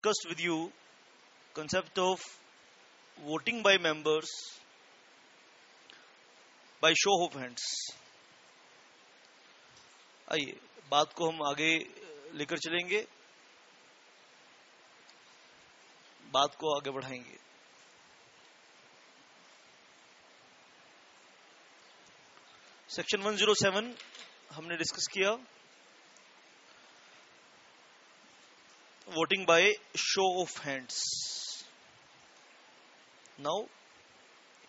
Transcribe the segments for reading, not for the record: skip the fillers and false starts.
discussed with you concept of voting by members by show of hands. आइए बात को हम आगे लेकर चलेंगे, बात को आगे बढ़ाएंगे. सेक्शन 107 हमने डिस्कस किया, voting by show of hands. Now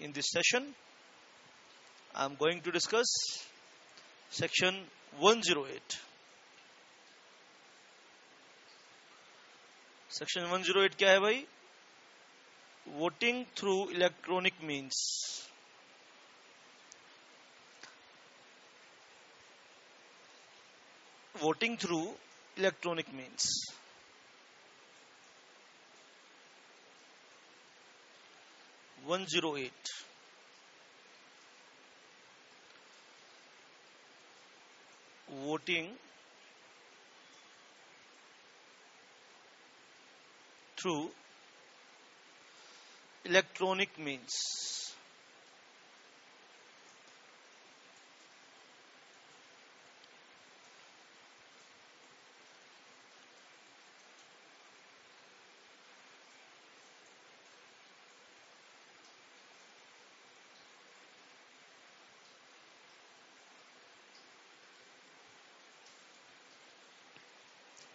in this session I am going to discuss section 108. Section 108 क्या है भाई? Voting through electronic means. Voting through electronic means. voting through electronic means.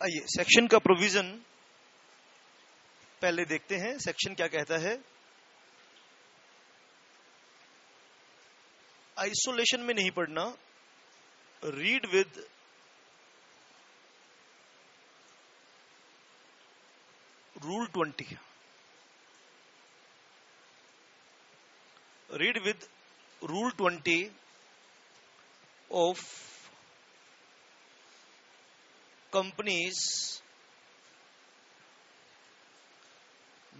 आइए सेक्शन का provision पहले देखते हैं. Section क्या कहता है? आइसोलेशन में नहीं पढ़ना, read with rule 20. Read with rule 20 of companies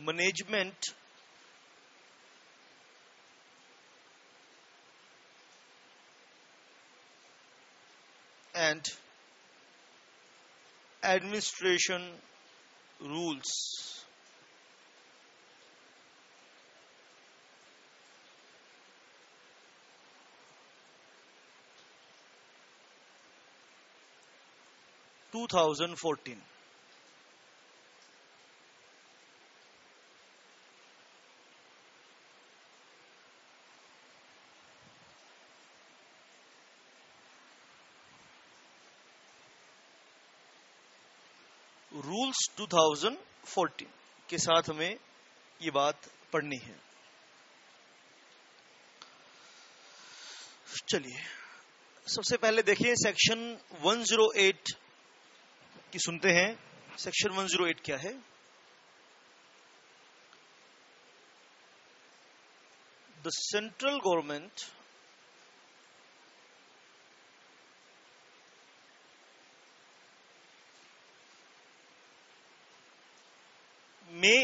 management and administration rules. To 2014. Rules 2014 के साथ हमें ये बात पढ़नी है. चलिए सबसे पहले देखिए सेक्शन 108 की सुनते हैं. सेक्शन 108 क्या है? The central government may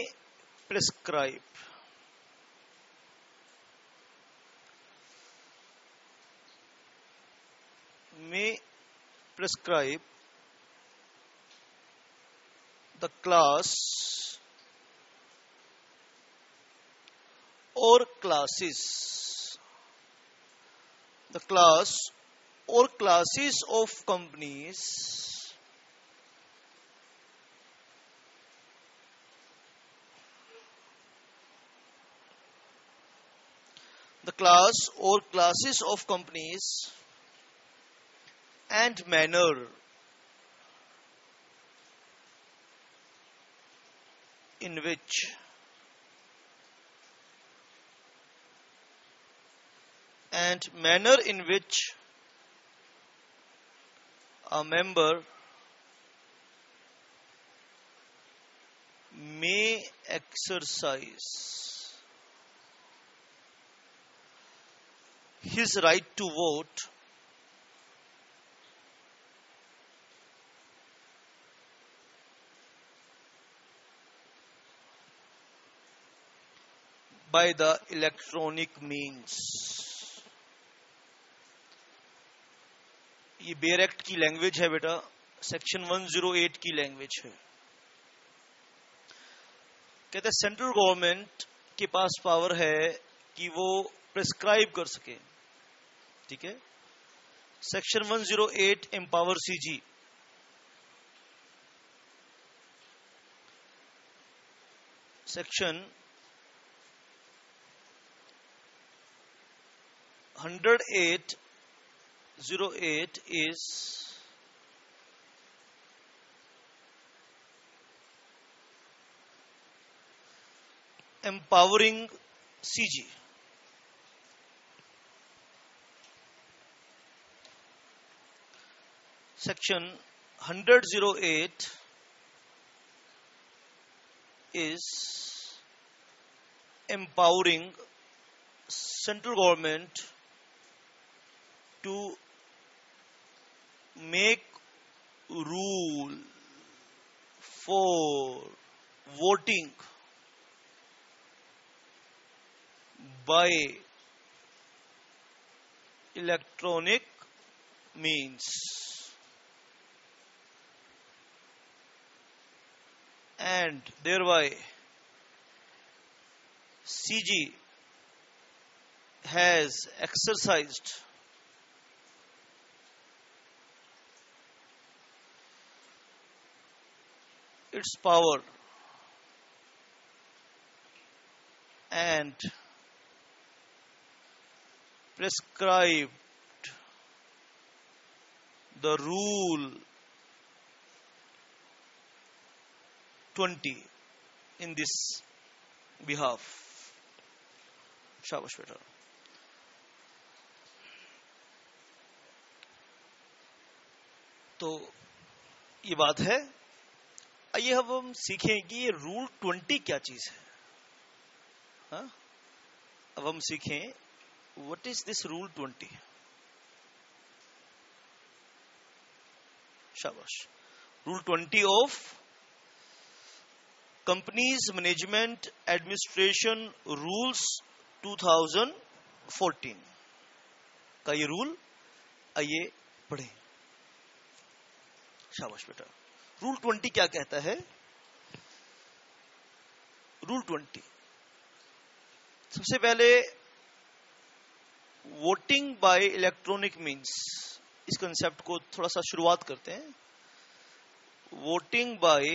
prescribe the class or classes of companies and manner in which a member may exercise his right to vote by the electronic means. ये बेयर एक्ट की language है बेटा, section 108 की language है. कहते हैं central government के पास power है कि वो प्रिस्क्राइब कर सके, ठीक है। Section 108 empower CG, section 108(08) is empowering CG. Section 100(08) is empowering central government to make rule for voting by electronic means, and thereby CG has exercised its power and prescribed the rule 20 in this behalf. शाबाश बेटा। तो ये बात है। आइए अब हम सीखें कि ये रूल 20 क्या चीज है। हाँ? अब हम सीखें व्हाट इज दिस रूल 20। शाबाश। Rule 20 of companies management administration rules 2014 का ये रूल, आइए पढ़ें। शाबाश बेटा। रूल 20 क्या कहता है? रूल 20 सबसे पहले वोटिंग बाय इलेक्ट्रॉनिक मींस, इस कंसेप्ट को थोड़ा सा शुरुआत करते हैं। वोटिंग बाय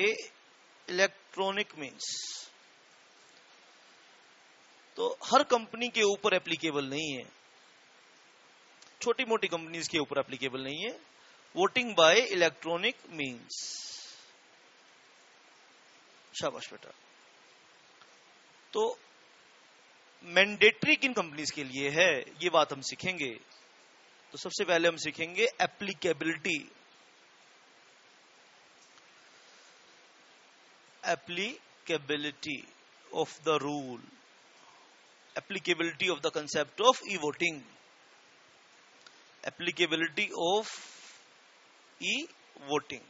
इलेक्ट्रॉनिक मींस तो हर कंपनी के ऊपर एप्लीकेबल नहीं है, छोटी मोटी कंपनीज के ऊपर एप्लीकेबल नहीं है। Voting bye electronic means. शाबाश बेटा। तो मैंडेटरी किन कंपनीज के लिए है, ये बात हम सीखेंगे। तो सबसे पहले हम सीखेंगे applicability. Applicability of the rule, applicability of the concept of e-voting, applicability of e-voting।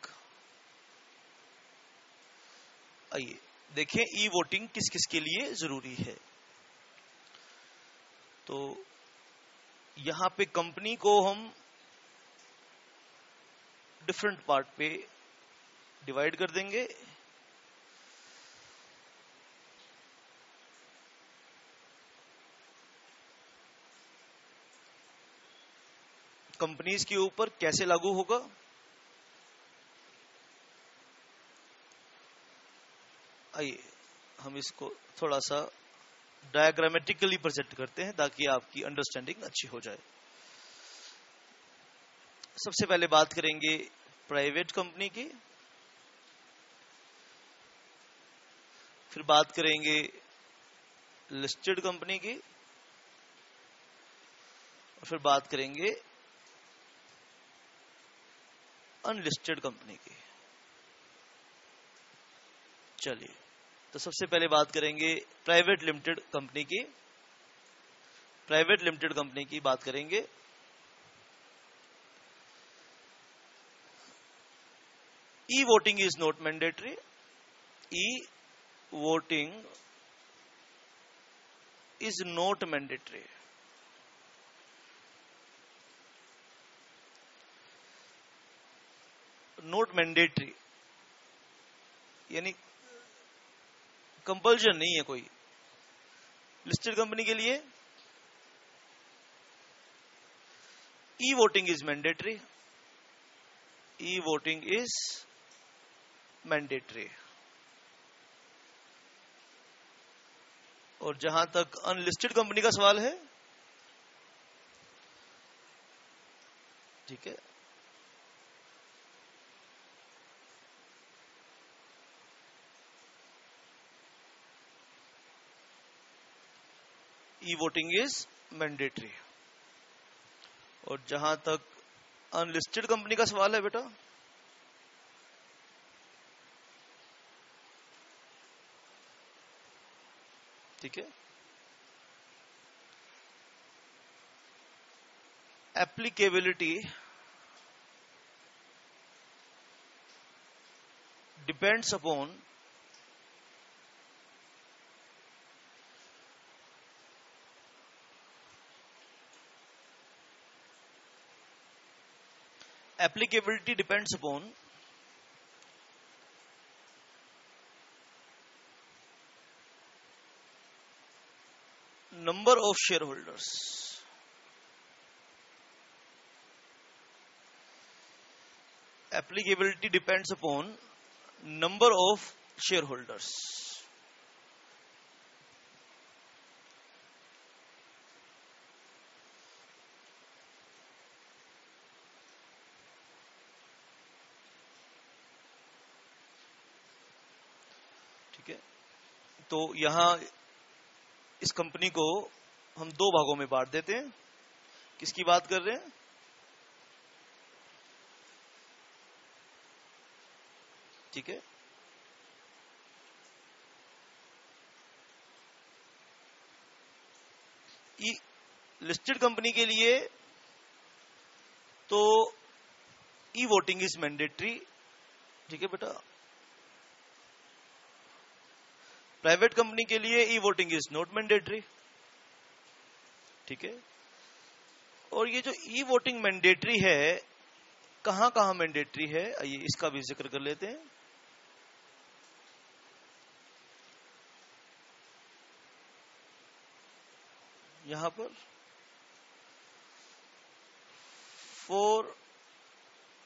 आइए देखें ई-वोटिंग किस किस के लिए जरूरी है। तो यहां पे कंपनी को हम डिफरेंट पार्ट पे डिवाइड कर देंगे। कंपनीज के ऊपर कैसे लागू होगा, आइए हम इसको थोड़ा सा डायग्रामेटिकली प्रेजेंट करते हैं ताकि आपकी अंडरस्टैंडिंग अच्छी हो जाए। सबसे पहले बात करेंगे प्राइवेट कंपनी की, फिर बात करेंगे लिस्टेड कंपनी की, और फिर बात करेंगे अनलिस्टेड कंपनी की। चलिए, तो सबसे पहले बात करेंगे प्राइवेट लिमिटेड कंपनी की। प्राइवेट लिमिटेड कंपनी की बात करेंगे। E voting is not mandatory. E voting is not mandatory. Not mandatory यानी कंपल्शन नहीं है कोई। लिस्टेड कंपनी के लिए e voting is mandatory, e voting is mandatory. और जहां तक अनलिस्टेड कंपनी का सवाल है, ठीक है, ई वोटिंग इज मैंडेटरी। और जहां तक अनलिस्टेड कंपनी का सवाल है बेटा, ठीक है, applicability depends upon applicability depends upon number of shareholders। applicability depends upon number of shareholders। ठीक है, तो यहां इस कंपनी को हम दो भागों में बांट देते हैं। किसकी बात कर रहे हैं? ठीक है, लिस्टेड कंपनी के लिए तो ई वोटिंग इज मैंडेटरी। ठीक है बेटा, प्राइवेट कंपनी के लिए e voting is not mandatory. ठीक है, और ये जो ई वोटिंग मैंडेटरी है, कहां कहां मैंडेटरी है, आइए इसका भी जिक्र कर लेते हैं। यहां पर for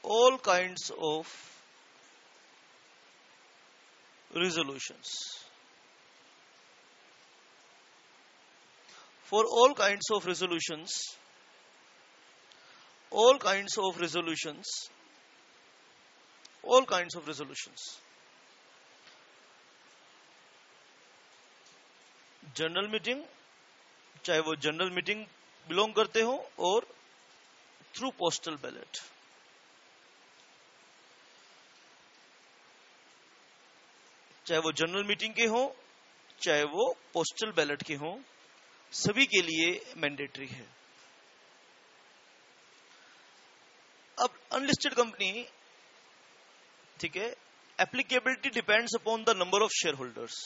all kinds of resolutions, for all kinds of resolutions, all kinds of resolutions, all kinds of resolutions, general meeting, चाहे वो जनरल मीटिंग बिलोंग करते हो, और थ्रू पोस्टल बैलेट। चाहे वो जनरल मीटिंग के हो, चाहे वो पोस्टल बैलेट के हो, सभी के लिए मैंडेटरी है। अब अनलिस्टेड कंपनी, ठीक है, applicability depends upon the number of share holders.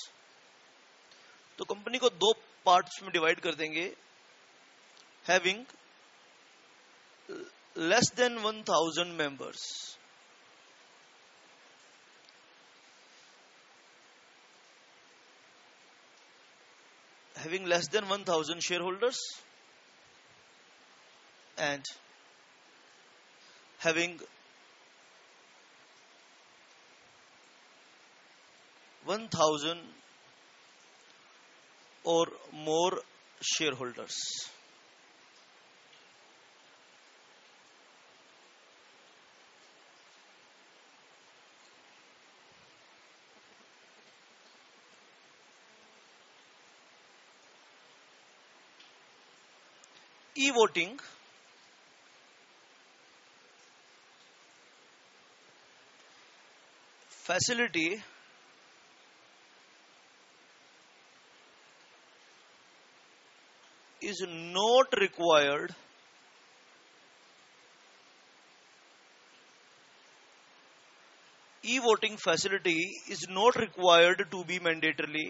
तो कंपनी को दो पार्ट्स में डिवाइड कर देंगे। Having less than 1000 members, having less than 1000 shareholders, and having 1000 or more shareholders। e-voting facility is not required e-voting facility is not required to be mandatorily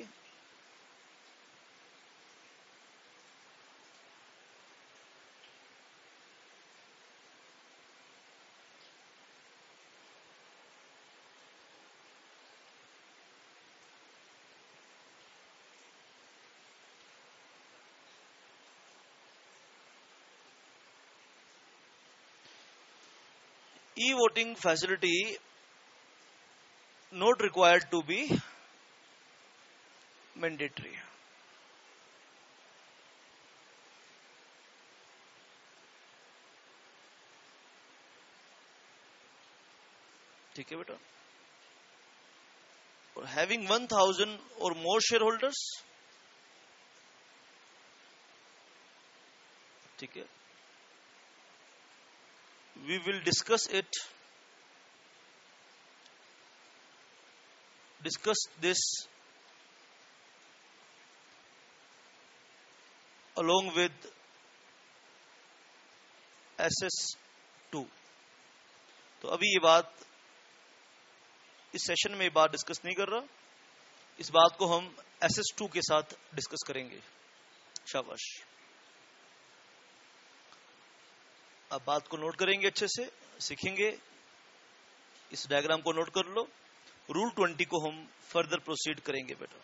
E-voting facility not required to be mandatory. ठीक है बेटा. और having 1000 or more shareholders, ठीक है, we will discuss this along with SS2. तो अभी ये बात, इस सेशन में ये बात डिस्कस नहीं कर रहा, इस बात को हम SS2 के साथ डिस्कस करेंगे. शाबाश. अब बात को नोट करेंगे, अच्छे से सीखेंगे. इस डायग्राम को नोट कर लो. रूल 20 को हम फर्दर प्रोसीड करेंगे बेटा.